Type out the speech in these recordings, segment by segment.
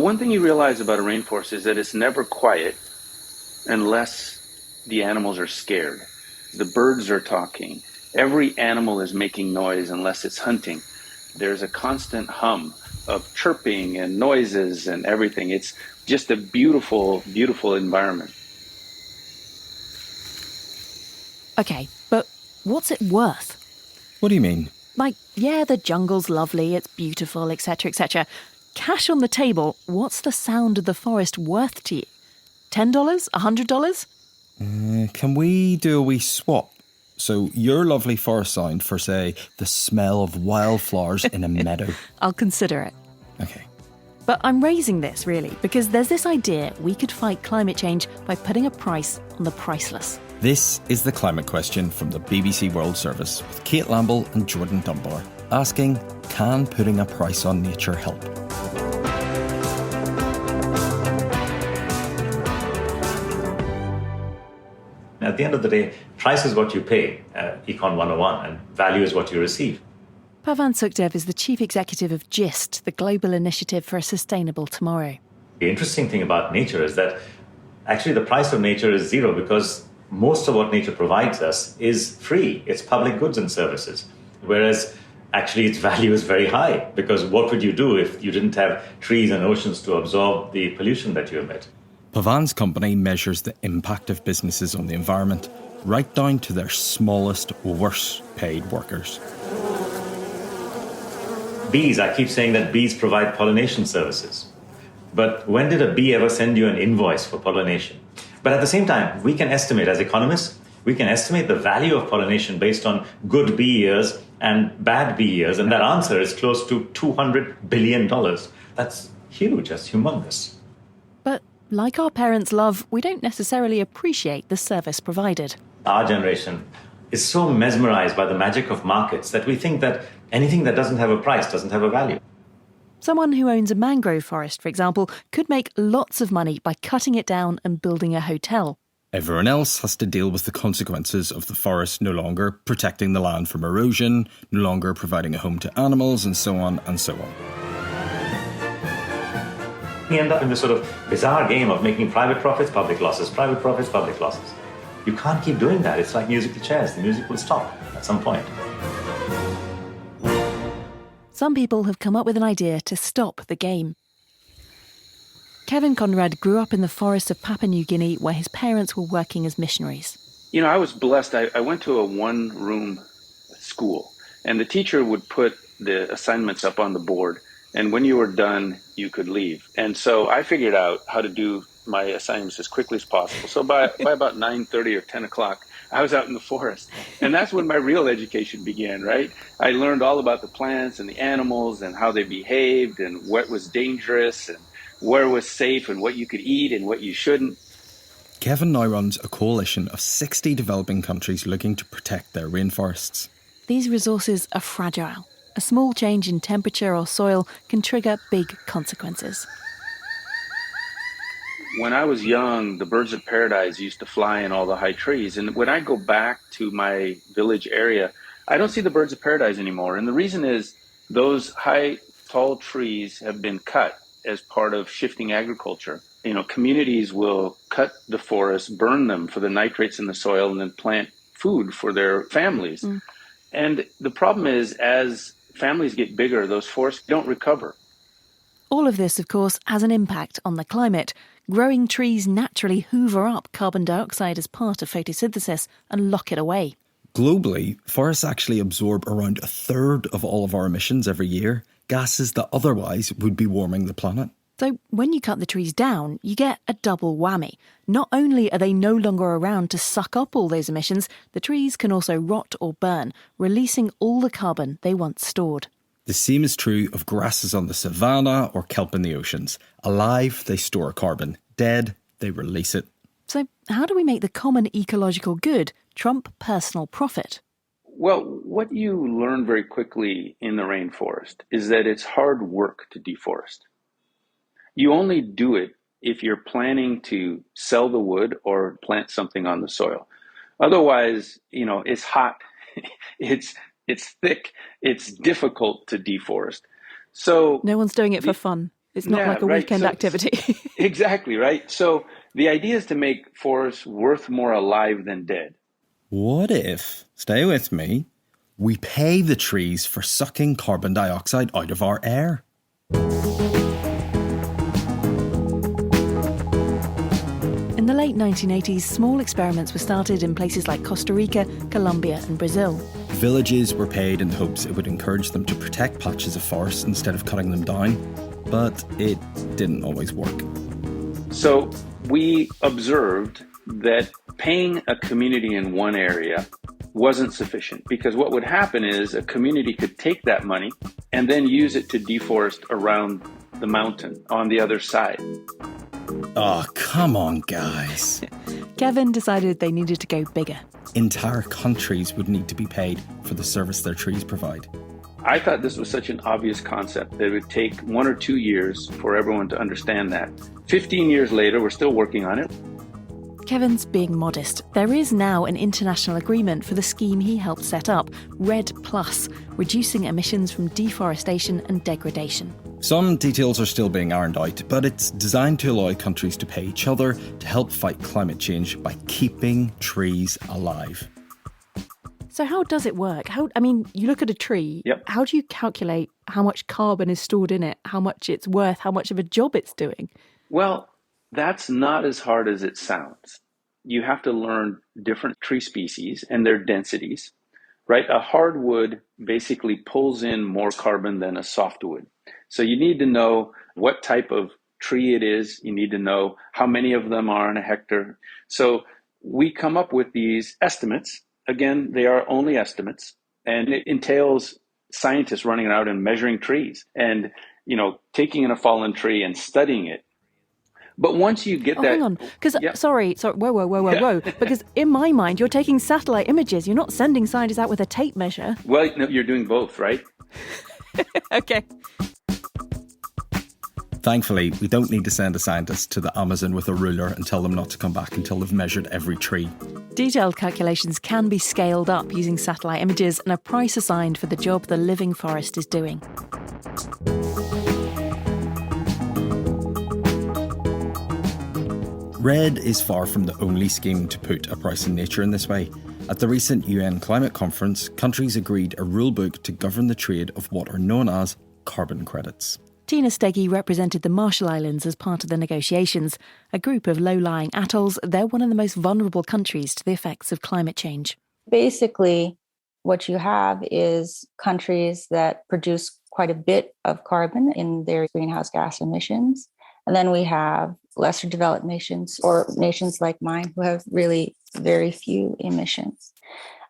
one thing you realize about a rainforest is that it's never quiet unless the animals are scared. The birds are talking. Every animal is making noise unless it's hunting. There's a constant hum of chirping and noises and everything. It's just a beautiful, beautiful environment. Okay, but what's it worth? What do you mean? Like, yeah, the jungle's lovely, it's beautiful, etc., etc. Cash on the table, what's the sound of the forest worth to you? $10? $100? Can we do a wee swap? So your lovely forest sound for, say, the smell of wildflowers in a meadow. I'll consider it. Okay. But I'm raising this, really, because there's this idea we could fight climate change by putting a price on the priceless. This is The Climate Question from the BBC World Service with Kate Lamble and Jordan Dunbar, asking, can putting a price on nature help? At the end of the day, price is what you pay, Econ 101, and value is what you receive. Pavan Sukhdev is the chief executive of GIST, the Global Initiative for a Sustainable Tomorrow. The interesting thing about nature is that actually the price of nature is zero because most of what nature provides us is free. It's public goods and services. Whereas actually its value is very high because what would you do if you didn't have trees and oceans to absorb the pollution that you emit? Pavan's company measures the impact of businesses on the environment, right down to their smallest, worst paid workers. Bees, I keep saying that bees provide pollination services. But when did a bee ever send you an invoice for pollination? But at the same time, we can estimate, as economists, we can estimate the value of pollination based on good bee years and bad bee years, and that answer is close to $200 billion. That's huge, that's humongous. But like our parents' love, we don't necessarily appreciate the service provided. Our generation is so mesmerized by the magic of markets that we think that anything that doesn't have a price doesn't have a value. Someone who owns a mangrove forest, for example, could make lots of money by cutting it down and building a hotel. Everyone else has to deal with the consequences of the forest no longer protecting the land from erosion, no longer providing a home to animals, and so on and so on. We end up in this sort of bizarre game of making private profits, public losses, private profits, public losses. You can't keep doing that. It's like musical chairs. The music will stop at some point. Some people have come up with an idea to stop the game. Kevin Conrad grew up in the forests of Papua New Guinea where his parents were working as missionaries. You know, I was blessed. I went to a one-room school, and the teacher would put the assignments up on the board, and when you were done, you could leave. And so I figured out how to do my assignments as quickly as possible. So by about 9:30 or 10 o'clock, I was out in the forest. And that's when my real education began, right? I learned all about the plants and the animals and how they behaved and what was dangerous and where was safe and what you could eat and what you shouldn't. Kevin now runs a coalition of 60 developing countries looking to protect their rainforests. These resources are fragile. A small change in temperature or soil can trigger big consequences. When I was young, the birds of paradise used to fly in all the high trees. And when I go back to my village area, I don't see the birds of paradise anymore. And the reason is those high, tall trees have been cut as part of shifting agriculture. You know, communities will cut the forests, burn them for the nitrates in the soil, and then plant food for their families. And the problem is, as families get bigger, those forests don't recover. All of this, of course, has an impact on the climate. Growing trees naturally hoover up carbon dioxide as part of photosynthesis and lock it away. Globally, forests actually absorb around a third of all of our emissions every year, gases that otherwise would be warming the planet. So when you cut the trees down, you get a double whammy. Not only are they no longer around to suck up all those emissions, the trees can also rot or burn, releasing all the carbon they once stored. The same is true of grasses on the savannah or kelp in the oceans. Alive, they store carbon. Dead, they release it. So how do we make the common ecological good trump personal profit? Well, what you learn very quickly in the rainforest is that it's hard work to deforest. You only do it if you're planning to sell the wood or plant something on the soil. Otherwise, you know, it's hot, it's thick, it's difficult to deforest. So no one's doing it for fun. It's not Yeah, like a right. weekend So activity. exactly, right? So the idea is to make forests worth more alive than dead. What if, stay with me, we pay the trees for sucking carbon dioxide out of our air? In the late 1980s, small experiments were started in places like Costa Rica, Colombia and Brazil. Villages were paid in hopes it would encourage them to protect patches of forest instead of cutting them down, but it didn't always work. So we observed that paying a community in one area wasn't sufficient, because what would happen is a community could take that money and then use it to deforest around the mountain on the other side. Oh, come on, guys. Kevin decided they needed to go bigger. Entire countries would need to be paid for the service their trees provide. I thought this was such an obvious concept that it would take 1 or 2 years for everyone to understand that. 15 years later, we're still working on it. Kevin's being modest. There is now an international agreement for the scheme he helped set up, REDD+, reducing emissions from deforestation and degradation. Some details are still being ironed out, but it's designed to allow countries to pay each other to help fight climate change by keeping trees alive. So how does it work? You look at a tree, Yep. How do you calculate how much carbon is stored in it, how much it's worth, how much of a job it's doing? Well, that's not as hard as it sounds. You have to learn different tree species and their densities, right? A hardwood basically pulls in more carbon than a softwood. So you need to know what type of tree it is. You need to know how many of them are in a hectare. So we come up with these estimates. Again, they are only estimates, and it entails scientists running out and measuring trees and, taking in a fallen tree and studying it. But once you get that... Hang on, because, Yeah. sorry, whoa. Because in my mind, you're taking satellite images. You're not sending scientists out with a tape measure. Well, no, you're doing both, right? Okay. Thankfully, we don't need to send a scientist to the Amazon with a ruler and tell them not to come back until they've measured every tree. Detailed calculations can be scaled up using satellite images and a price assigned for the job the living forest is doing. REDD is far from the only scheme to put a price on nature in this way. At the recent UN climate conference, countries agreed a rulebook to govern the trade of what are known as carbon credits. Tina Steggy represented the Marshall Islands as part of the negotiations. A group of low-lying atolls, they're one of the most vulnerable countries to the effects of climate change. Basically, what you have is countries that produce quite a bit of carbon in their greenhouse gas emissions. And then we have lesser developed nations, or nations like mine, who have really very few emissions.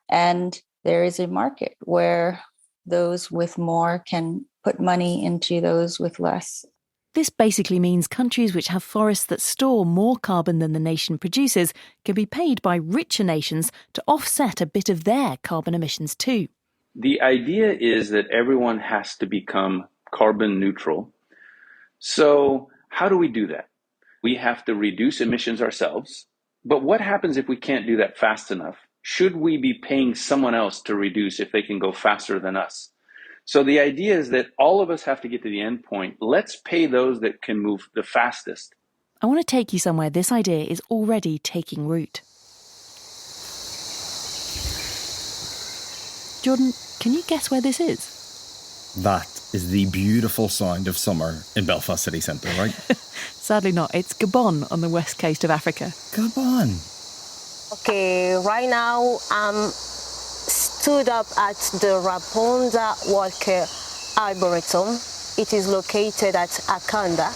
And there is a market where those with more can put money into those with less. This basically means countries which have forests that store more carbon than the nation produces can be paid by richer nations to offset a bit of their carbon emissions too. The idea is that everyone has to become carbon neutral. So how do we do that? We have to reduce emissions ourselves. But what happens if we can't do that fast enough? Should we be paying someone else to reduce if they can go faster than us? So the idea is that all of us have to get to the end point. Let's pay those that can move the fastest. I want to take you somewhere this idea is already taking root. Jordan, can you guess where this is? That is the beautiful sound of summer in Belfast city centre, right? Sadly not. It's Gabon on the west coast of Africa. Gabon. Okay, right now I'm stood up at the Raponda Walker Arboretum. It is located at Akanda.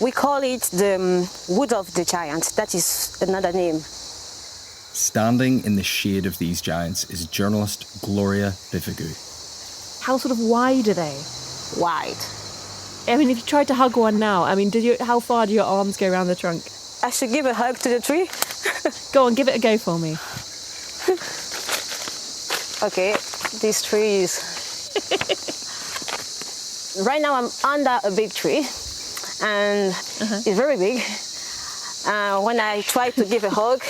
We call it the Wood of the Giant. That is another name. Standing in the shade of these giants is journalist Gloria Bivigou. How sort of wide are they? Wide. I mean, if you tried to hug one now, how far do your arms go around the trunk? I should give a hug to the tree. Go on, give it a go for me. Okay, this tree is... Right now I'm under a big tree, and it's very big. When I try to give a hug,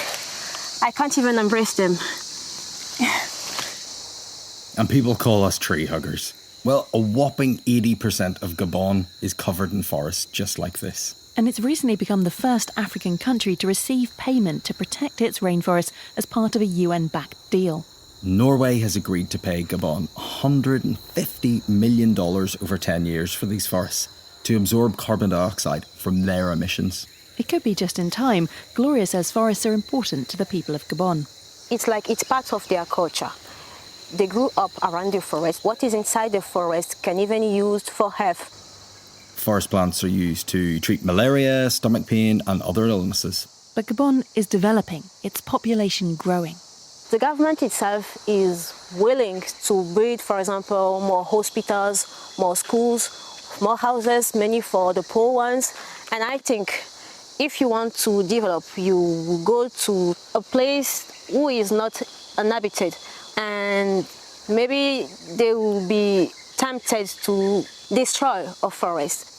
I can't even embrace them. And people call us tree huggers. Well, a whopping 80% of Gabon is covered in forests just like this. And it's recently become the first African country to receive payment to protect its rainforests as part of a UN-backed deal. Norway has agreed to pay Gabon $150 million over 10 years for these forests to absorb carbon dioxide from their emissions. It could be just in time. Gloria says forests are important to the people of Gabon. It's part of their culture. They grew up around the forest. What is inside the forest can even be used for health. Forest plants are used to treat malaria, stomach pain and other illnesses. But Gabon is developing, its population growing. The government itself is willing to build, for example, more hospitals, more schools, more houses, many for the poor ones. And I think if you want to develop, you go to a place who is not inhabited. And maybe they will be tempted to destroy a forest.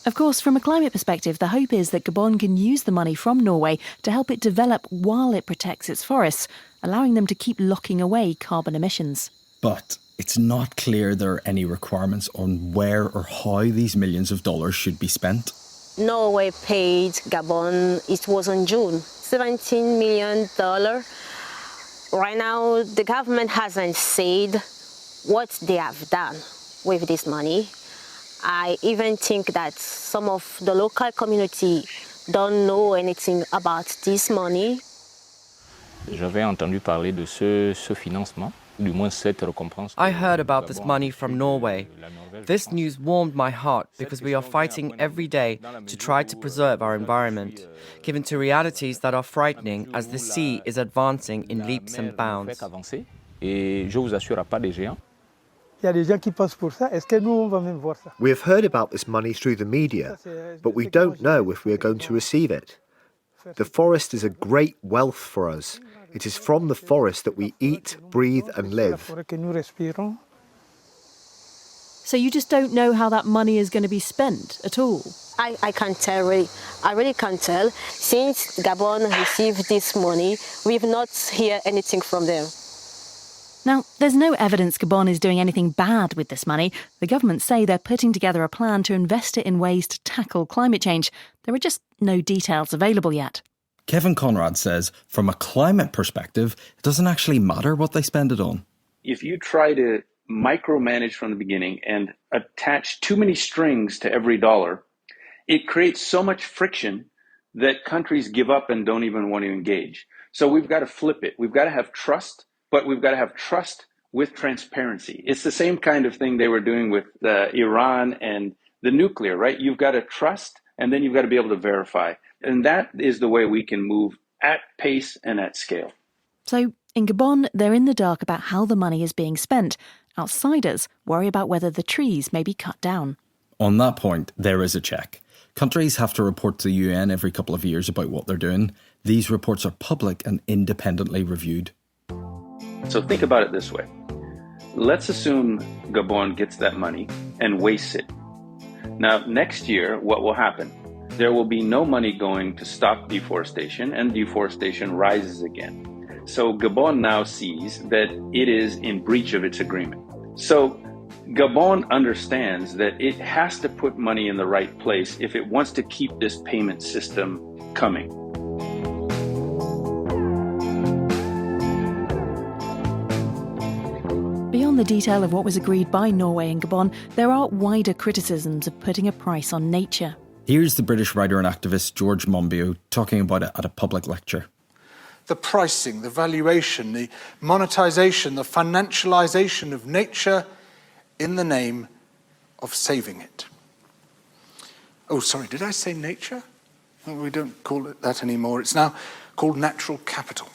Of course, from a climate perspective, the hope is that Gabon can use the money from Norway to help it develop while it protects its forests, allowing them to keep locking away carbon emissions. But it's not clear there are any requirements on where or how these millions of dollars should be spent. Norway paid Gabon, it was in June, $17 million. Right now, the government hasn't said what they have done with this money. I even think that some of the local community don't know anything about this money. J'avais entendu parler de ce financement, du moins cette récompense. I heard about this money from Norway. This news warmed my heart because we are fighting every day to try to preserve our environment, given to realities that are frightening as the sea is advancing in leaps and bounds. Et je vous assure, pas des géants. We have heard about this money through the media, but we don't know if we are going to receive it. The forest is a great wealth for us. It is from the forest that we eat, breathe and live. So you just don't know how that money is going to be spent at all? I can't tell really. I really can't tell. Since Gabon received this money, we've not heard anything from them. Now, there's no evidence Gabon is doing anything bad with this money. The government say they're putting together a plan to invest it in ways to tackle climate change. There are just no details available yet. Kevin Conrad says, from a climate perspective, it doesn't actually matter what they spend it on. If you try to micromanage from the beginning and attach too many strings to every dollar, it creates so much friction that countries give up and don't even want to engage. So we've got to flip it. We've got to have trust, but we've got to have trust with transparency. It's the same kind of thing they were doing with Iran and the nuclear, right? You've got to trust, and then you've got to be able to verify. And that is the way we can move at pace and at scale. So in Gabon, they're in the dark about how the money is being spent. Outsiders worry about whether the trees may be cut down. On that point, there is a check. Countries have to report to the UN every couple of years about what they're doing. These reports are public and independently reviewed. So think about it this way. Let's assume Gabon gets that money and wastes it. Now, next year, what will happen? There will be no money going to stop deforestation, and deforestation rises again. So Gabon now sees that it is in breach of its agreement. So Gabon understands that it has to put money in the right place if it wants to keep this payment system coming. Beyond the detail of what was agreed by Norway and Gabon, there are wider criticisms of putting a price on nature. Here's the British writer and activist George Monbiot talking about it at a public lecture. The pricing, the valuation, the monetization, the financialization of nature in the name of saving it. Oh, sorry, did I say nature? Well, we don't call it that anymore. It's now called natural capital.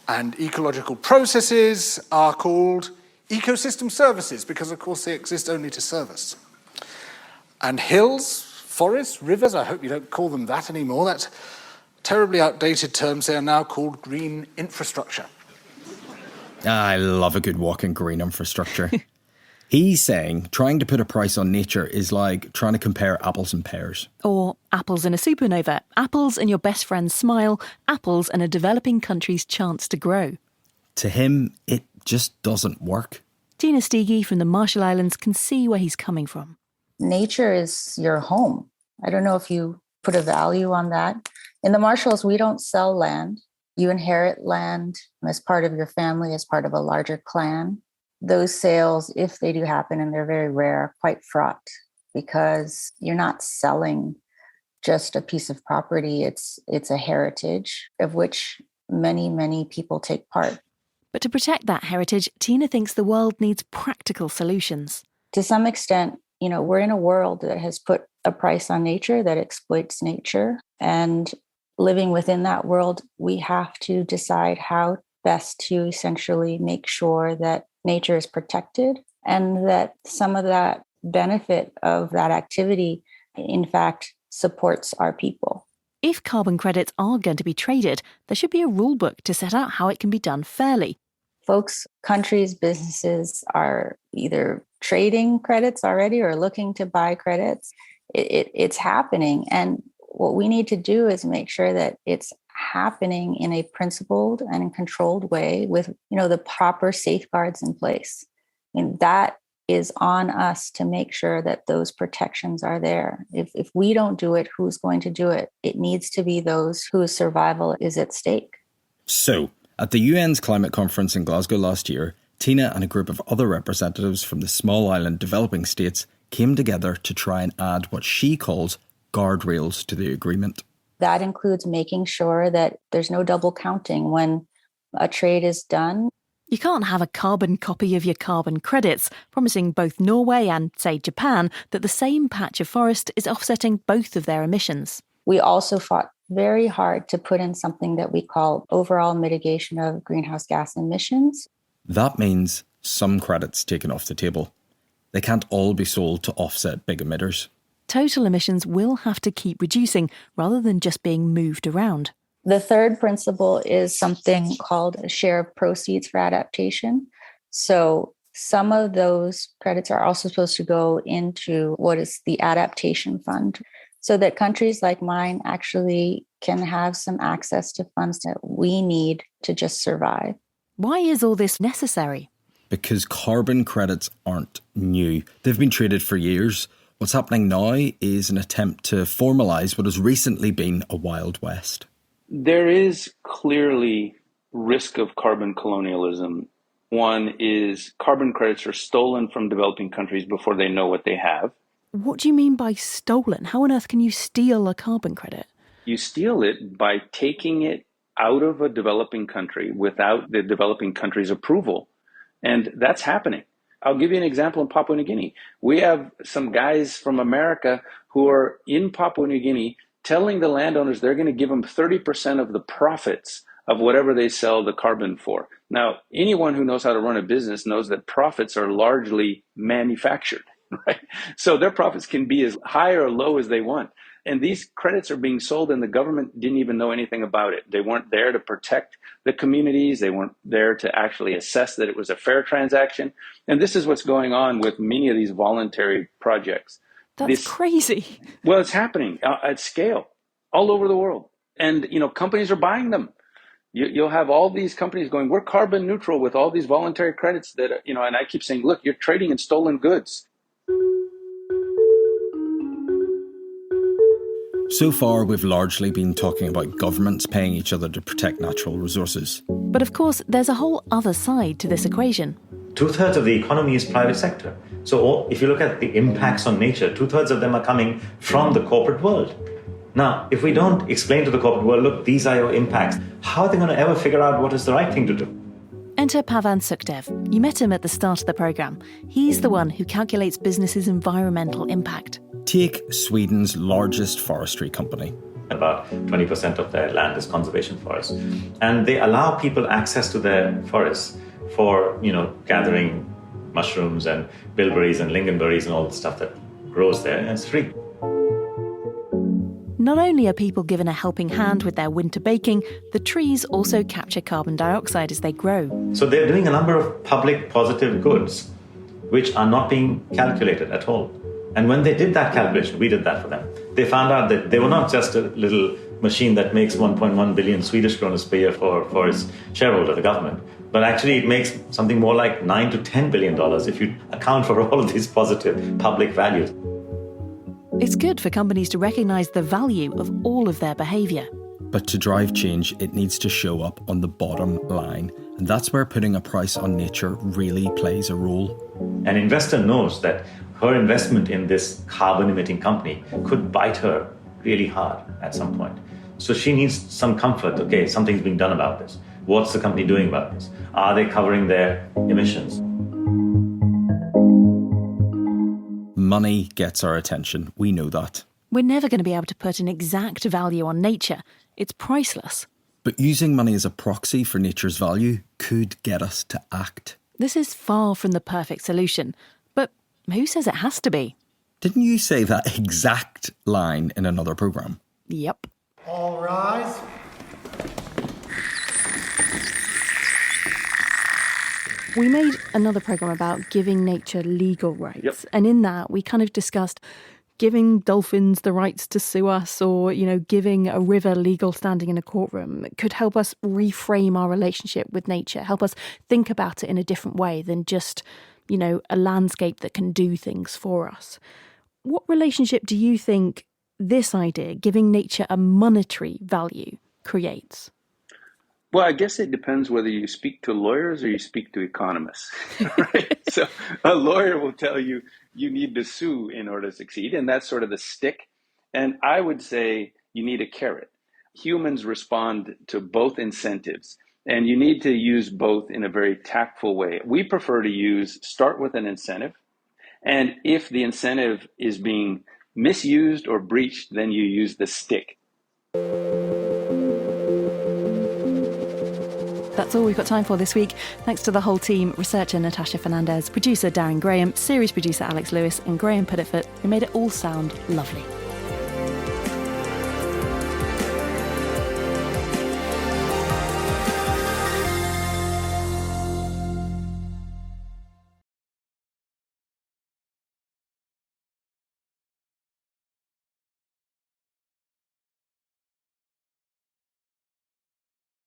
And ecological processes are called ecosystem services because, of course, they exist only to serve us. And hills, forests, rivers, I hope you don't call them that anymore. That's terribly outdated terms. They are now called green infrastructure. I love a good walk in green infrastructure. He's saying trying to put a price on nature is like trying to compare apples and pears. Or apples in a supernova, apples and your best friend's smile, apples and a developing country's chance to grow. To him, it just doesn't work. Tina Steege from the Marshall Islands can see where he's coming from. Nature is your home. I don't know if you put a value on that. In the Marshalls, we don't sell land. You inherit land as part of your family, as part of a larger clan. Those sales, if they do happen, and they're very rare, are quite fraught because you're not selling just a piece of property. It's a heritage of which many, many people take part. But to protect that heritage, Tina thinks the world needs practical solutions. To some extent, we're in a world that has put a price on nature, that exploits nature. And living within that world, we have to decide how best to essentially make sure that nature is protected and that some of that benefit of that activity, in fact, supports our people. If carbon credits are going to be traded, there should be a rule book to set out how it can be done fairly. Folks, countries, businesses are either trading credits already or looking to buy credits. It's happening. And what we need to do is make sure that it's happening in a principled and controlled way with, the proper safeguards in place. And that is on us to make sure that those protections are there. If we don't do it, who's going to do it? It needs to be those whose survival is at stake. So, at the UN's climate conference in Glasgow last year, Tina and a group of other representatives from the small island developing states came together to try and add what she calls guardrails to the agreement. That includes making sure that there's no double counting when a trade is done. You can't have a carbon copy of your carbon credits, promising both Norway and, say, Japan that the same patch of forest is offsetting both of their emissions. We also fought very hard to put in something that we call overall mitigation of greenhouse gas emissions. That means some credits taken off the table. They can't all be sold to offset big emitters. Total emissions will have to keep reducing rather than just being moved around. The third principle is something called a share of proceeds for adaptation. So some of those credits are also supposed to go into what is the adaptation fund, so that countries like mine actually can have some access to funds that we need to just survive. Why is all this necessary? Because carbon credits aren't new. They've been traded for years. What's happening now is an attempt to formalise what has recently been a Wild West. There is clearly risk of carbon colonialism. One is carbon credits are stolen from developing countries before they know what they have. What do you mean by stolen? How on earth can you steal a carbon credit? You steal it by taking it out of a developing country without the developing country's approval. And that's happening. I'll give you an example in Papua New Guinea. We have some guys from America who are in Papua New Guinea telling the landowners they're going to give them 30% of the profits of whatever they sell the carbon for. Now, anyone who knows how to run a business knows that profits are largely manufactured, right? So their profits can be as high or low as they want. And these credits are being sold and the government didn't even know anything about it. They weren't there to protect the communities. They weren't there to actually assess that it was a fair transaction. And this is what's going on with many of these voluntary projects. That's crazy. Well, it's happening at scale all over the world. And, companies are buying them. You'll have all these companies going, we're carbon neutral with all these voluntary credits that, and I keep saying, look, you're trading in stolen goods. So far, we've largely been talking about governments paying each other to protect natural resources. But of course, there's a whole other side to this equation. 2/3 of the economy is private sector. So if you look at the impacts on nature, 2/3 of them are coming from the corporate world. Now, if we don't explain to the corporate world, look, these are your impacts, how are they going to ever figure out what is the right thing to do? Enter Pavan Sukhdev. You met him at the start of the programme. He's the one who calculates businesses' environmental impact. Take Sweden's largest forestry company. About 20% of their land is conservation forests. And they allow people access to their forests for, gathering mushrooms and bilberries and lingonberries and all the stuff that grows there, and it's free. Not only are people given a helping hand with their winter baking, the trees also capture carbon dioxide as they grow. So they're doing a number of public positive goods which are not being calculated at all. And when they did that calculation, we did that for them, they found out that they were not just a little machine that makes 1.1 billion Swedish kronor per year for its shareholder, the government. But actually it makes something more like $9 to $10 billion if you account for all of these positive public values. It's good for companies to recognise the value of all of their behaviour. But to drive change, it needs to show up on the bottom line. And that's where putting a price on nature really plays a role. An investor knows that her investment in this carbon-emitting company could bite her really hard at some point. So she needs some comfort. Okay, something's being done about this. What's the company doing about this? Are they covering their emissions? Money gets our attention. We know that. We're never going to be able to put an exact value on nature. It's priceless. But using money as a proxy for nature's value could get us to act. This is far from the perfect solution. But who says it has to be? Didn't you say that exact line in another programme? Yep. All rise. We made another programme about giving nature legal rights. Yep. And in that, we kind of discussed giving dolphins the rights to sue us, or, giving a river legal standing in a courtroom could help us reframe our relationship with nature, help us think about it in a different way than just, a landscape that can do things for us. What relationship do you think this idea, giving nature a monetary value, creates? Well, I guess it depends whether you speak to lawyers or you speak to economists, right? So a lawyer will tell you you need to sue in order to succeed, and that's sort of the stick. And I would say you need a carrot. Humans respond to both incentives, and you need to use both in a very tactful way. We prefer to start with an incentive, and if the incentive is being misused or breached, then you use the stick. That's all we've got time for this week. Thanks to the whole team, researcher Natasha Fernandez, producer Darren Graham, series producer Alex Lewis, and Graham Puddetfoot, who made it all sound lovely.